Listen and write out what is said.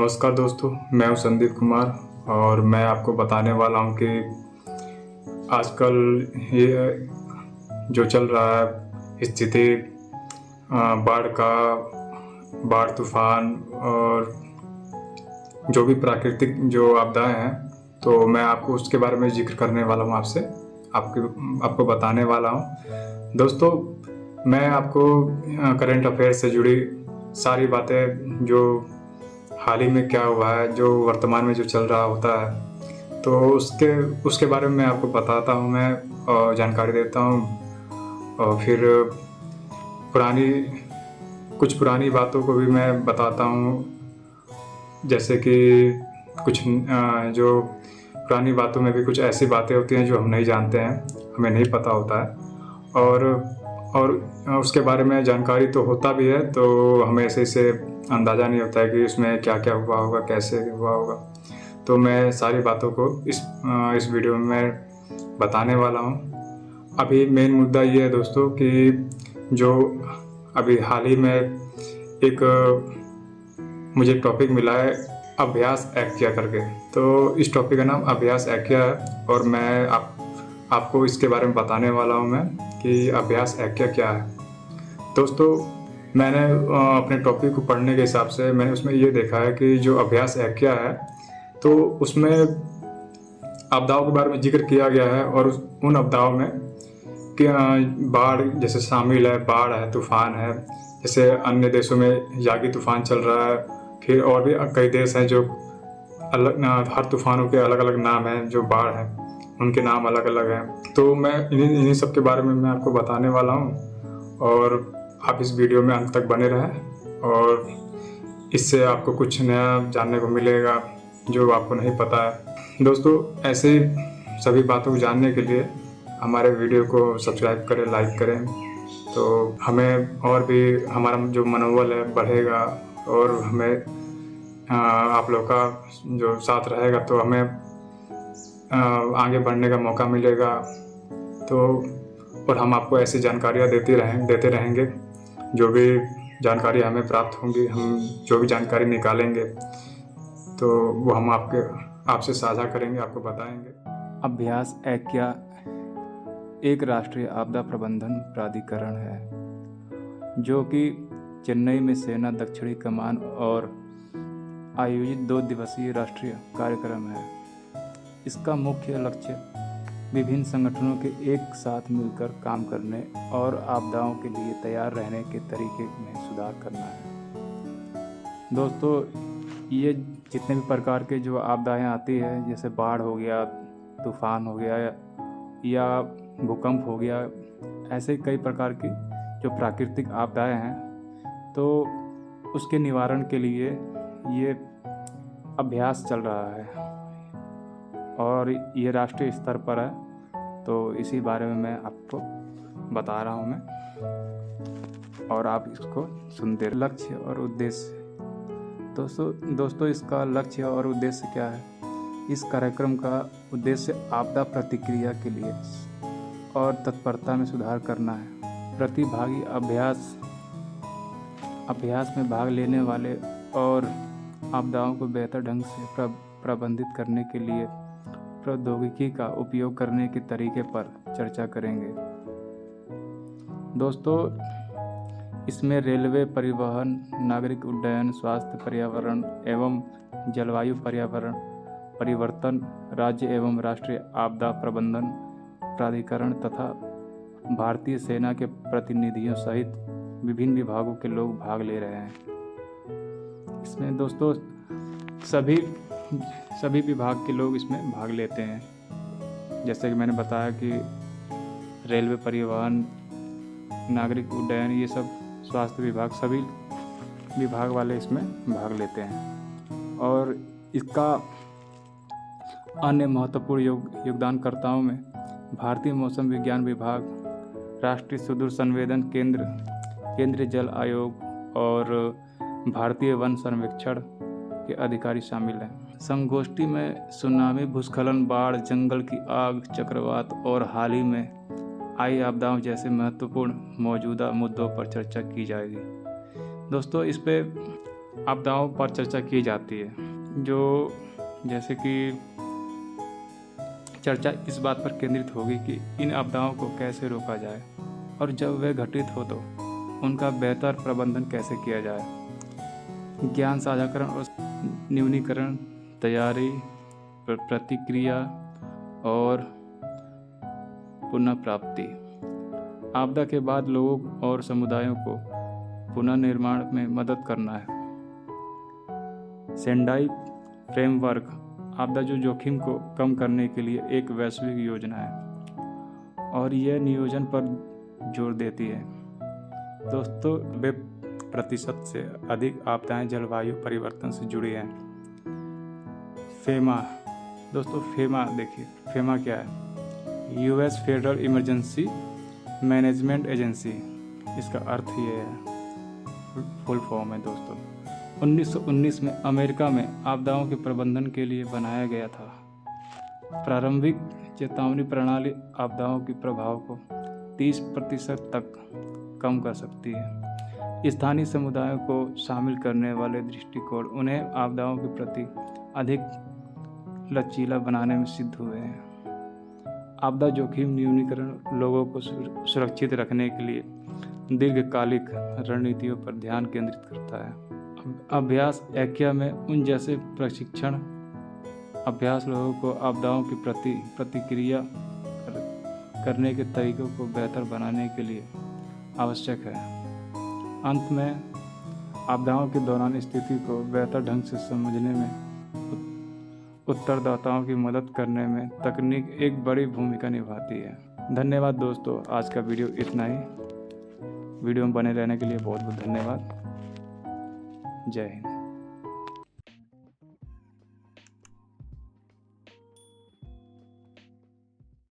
नमस्कार दोस्तों, मैं हूं संदीप कुमार और मैं आपको बताने वाला हूं कि आजकल ये जो चल रहा है स्थिति बाढ़ का बाढ़, तूफान और जो भी प्राकृतिक जो आपदाएं हैं, तो मैं आपको उसके बारे में जिक्र करने वाला हूं आपसे, आपको बताने वाला हूं। दोस्तों, मैं आपको करंट अफेयर से जुड़ी सारी बातें, जो हाल ही में क्या हुआ है, जो वर्तमान में जो चल रहा होता है, तो उसके बारे में मैं आपको बताता हूँ, मैं और जानकारी देता हूँ। और फिर पुरानी बातों को भी मैं बताता हूँ, जैसे कि जो पुरानी बातों में भी कुछ ऐसी बातें होती हैं जो हम नहीं जानते हैं, हमें नहीं पता होता है। और उसके बारे में जानकारी तो होता भी है, तो हमें ऐसे अंदाज़ा नहीं होता है कि इसमें क्या क्या हुआ होगा, कैसे हुआ होगा। तो मैं सारी बातों को इस वीडियो में मैं बताने वाला हूँ। अभी मेन मुद्दा ये है दोस्तों कि जो अभी हाल ही में एक मुझे टॉपिक मिला है, अभ्यास एक्या करके। तो इस टॉपिक का नाम अभ्यास एक्या है और मैं आपको इसके बारे में बताने वाला हूँ मैं कि अभ्यास एक्या क्या है। दोस्तों, मैंने अपने टॉपिक को पढ़ने के हिसाब से मैंने उसमें ये देखा है कि जो अभ्यास एक्या है, तो उसमें आपदाओं के बारे में जिक्र किया गया है और उन आपदाओं में कि बाढ़ जैसे शामिल है, बाढ़ है, तूफान है। जैसे अन्य देशों में यागी तूफान चल रहा है, फिर और भी कई देश हैं जो हर तूफानों के अलग अलग नाम हैं, जो बाढ़ है उनके नाम अलग अलग हैं। तो मैं इन्हीं सब के बारे में मैं आपको बताने वाला हूँ और आप इस वीडियो में अंत तक बने रहें और इससे आपको कुछ नया जानने को मिलेगा जो आपको नहीं पता है। दोस्तों, ऐसे सभी बातों को जानने के लिए हमारे वीडियो को सब्सक्राइब करें, लाइक करें, तो हमें और भी हमारा जो मनोबल है बढ़ेगा और हमें आप लोग का जो साथ रहेगा तो हमें आगे बढ़ने का मौका मिलेगा। तो और हम आपको ऐसी जानकारियाँ देते रहेंगे। जो भी जानकारी हमें प्राप्त होंगी, हम जो भी जानकारी निकालेंगे तो वो हम आपसे साझा करेंगे, आपको बताएंगे। अभ्यास एक्या एक राष्ट्रीय आपदा प्रबंधन प्राधिकरण है जो कि चेन्नई में सेना दक्षिणी कमान और आयोजित 2 दिवसीय राष्ट्रीय कार्यक्रम है। इसका मुख्य लक्ष्य विभिन्न संगठनों के एक साथ मिलकर काम करने और आपदाओं के लिए तैयार रहने के तरीके में सुधार करना है। दोस्तों, ये जितने भी प्रकार के जो आपदाएं आती है, जैसे बाढ़ हो गया, तूफान हो गया या भूकंप हो गया, ऐसे कई प्रकार की जो प्राकृतिक आपदाएं हैं, तो उसके निवारण के लिए ये अभ्यास चल रहा है और ये राष्ट्रीय स्तर पर है। तो इसी बारे में मैं आपको बता रहा हूँ मैं, और आप इसको सुनते रहिए। लक्ष्य और उद्देश्य। दोस्तों इसका लक्ष्य और उद्देश्य क्या है? इस कार्यक्रम का उद्देश्य आपदा प्रतिक्रिया के लिए और तत्परता में सुधार करना है। प्रतिभागी अभ्यास में भाग लेने वाले और आपदाओं को बेहतर ढंग से प्रबंधित करने के लिए प्रौद्योगिकी का उपयोग करने के तरीके पर चर्चा करेंगे। दोस्तों, इसमें रेलवे, परिवहन, नागरिक उड्डयन, स्वास्थ्य, पर्यावरण एवं जलवायु परिवर्तन, राज्य एवं राष्ट्रीय आपदा प्रबंधन प्राधिकरण तथा भारतीय सेना के प्रतिनिधियों सहित विभिन्न विभागों के लोग भाग ले रहे हैं। इसमें दोस्तों सभी विभाग के लोग इसमें भाग लेते हैं। जैसे कि मैंने बताया कि रेलवे, परिवहन, नागरिक उड्डयन, ये सब, स्वास्थ्य विभाग, सभी विभाग वाले इसमें भाग लेते हैं। और इसका अन्य महत्वपूर्ण योगदानकर्ताओं में भारतीय मौसम विज्ञान विभाग, राष्ट्रीय सुदूर संवेदन केंद्र, केंद्रीय जल आयोग और भारतीय वन सर्वेक्षण के अधिकारी शामिल हैं। संगोष्ठी में सुनामी, भूस्खलन, बाढ़, जंगल की आग, चक्रवात और हाल ही में आई आपदाओं जैसे महत्वपूर्ण मौजूदा मुद्दों पर चर्चा की जाएगी। दोस्तों, इस पे आपदाओं पर चर्चा की जाती है, जो जैसे कि चर्चा इस बात पर केंद्रित होगी कि इन आपदाओं को कैसे रोका जाए और जब वे घटित हो तो उनका बेहतर प्रबंधन कैसे किया जाए। ज्ञान साझाकरण और न्यूनीकरण, तैयारी, प्रतिक्रिया और पुनः प्राप्ति। आपदा के बाद लोगों और समुदायों को पुनर्निर्माण में मदद करना है। सेंडाई फ्रेमवर्क आपदा जो जोखिम को कम करने के लिए एक वैश्विक योजना है और यह नियोजन पर जोर देती है। दोस्तों, 90% से अधिक आपदाएं जलवायु परिवर्तन से जुड़ी हैं। फेमा, दोस्तों फेमा देखिए, फेमा क्या है? US federal emergency management agency, इसका अर्थ ये है, फुल फॉर्म है दोस्तों। 1919 में अमेरिका में आपदाओं के प्रबंधन के लिए बनाया गया था। प्रारंभिक चेतावनी प्रणाली आपदाओं के प्रभाव को 30% तक कम कर सकती है। स्थानीय समुदायों को शामिल करने वाले दृष्टिकोण उन्हें आपदाओं के प्रति अधिक लचीला बनाने में सिद्ध हुए हैं। आपदा जोखिम न्यूनीकरण लोगों को सुरक्षित रखने के लिए दीर्घकालिक रणनीतियों पर ध्यान केंद्रित करता है। अभ्यास एक्या में उन जैसे प्रशिक्षण अभ्यास लोगों को आपदाओं की प्रतिक्रिया करने के तरीकों को बेहतर बनाने के लिए आवश्यक है। अंत में, आपदाओं के दौरान स्थिति को बेहतर ढंग से समझने में उत्तरदाताओं की मदद करने में तकनीक एक बड़ी भूमिका निभाती है। धन्यवाद दोस्तों, आज का वीडियो इतना ही। वीडियो में बने रहने के लिए बहुत बहुत धन्यवाद। जय हिंद।